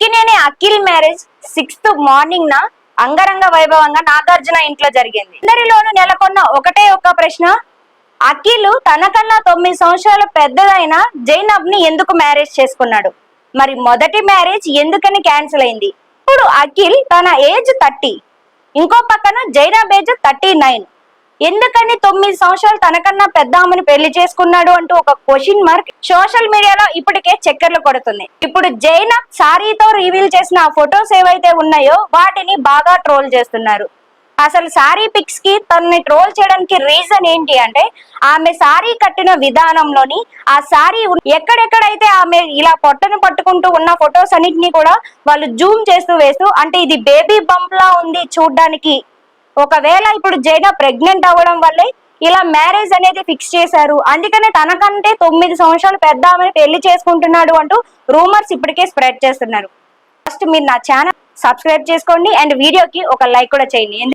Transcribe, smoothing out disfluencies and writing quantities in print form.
Akkineni Akhil marriage 6th morning అంగరంగ వైభవంగా నాగార్జున ఇంట్లో జరిగింది. అందరిలోనూ నెలకొన్న ఒకటే ఒక్క ప్రశ్న, అఖిల్ తనకన్నా 9 సంవత్సరాల పెద్దదైన జైనబ్ ని ఎందుకు మ్యారేజ్ చేసుకున్నాడు? మరి మొదటి మ్యారేజ్ ఎందుకని క్యాన్సిల్ అయింది? ఇప్పుడు అఖిల్ తన ఏజ్ 30, ఇంకో పక్కన జైనబ్ ఏజ్ 39. ఎందుకని 9 సంవత్సరాలు తనకన్నా పెద్ద ఆమెను పెళ్లి చేసుకున్నాడు అంటూ ఒక క్వశ్చన్ మార్క్ సోషల్ మీడియాలో ఇప్పటికే చక్కర్లు కొడుతుంది. ఇప్పుడు జైనబ్ సారీతో రివీల్ చేసిన ఆ ఫొటోస్ ఏవైతే ఉన్నాయో వాటిని బాగా ట్రోల్ చేస్తున్నారు. అసలు సారీ పిక్స్ కి తనని ట్రోల్ చేయడానికి రీజన్ ఏంటి అంటే, ఆమె సారీ కట్టిన విధానంలోని ఆ సారీ ఎక్కడెక్కడైతే ఆమె ఇలా పొట్టను పట్టుకుంటూ ఉన్న ఫొటోస్ అన్నిటిని కూడా వాళ్ళు జూమ్ చేస్తూ వేస్తూ, అంటే ఇది బేబీ బంప్ లా ఉంది చూడ్డానికి, ఒకవేళ ఇప్పుడు జైనబ్ ప్రెగ్నెంట్ అవ్వడం వల్లే ఇలా మ్యారేజ్ అనేది ఫిక్స్ చేశారు, అందుకనే తనకంటే 9 సంవత్సరాలు పెద్ద ఆమెను పెళ్లి చేసుకుంటున్నాడు అంటూ రూమర్స్ ఇప్పటికే స్ప్రెడ్ చేస్తున్నారు. ఫస్ట్ మీరు నా ఛానల్ సబ్స్క్రైబ్ చేసుకోండి అండ్ వీడియోకి ఒక లైక్ కూడా చేయండి.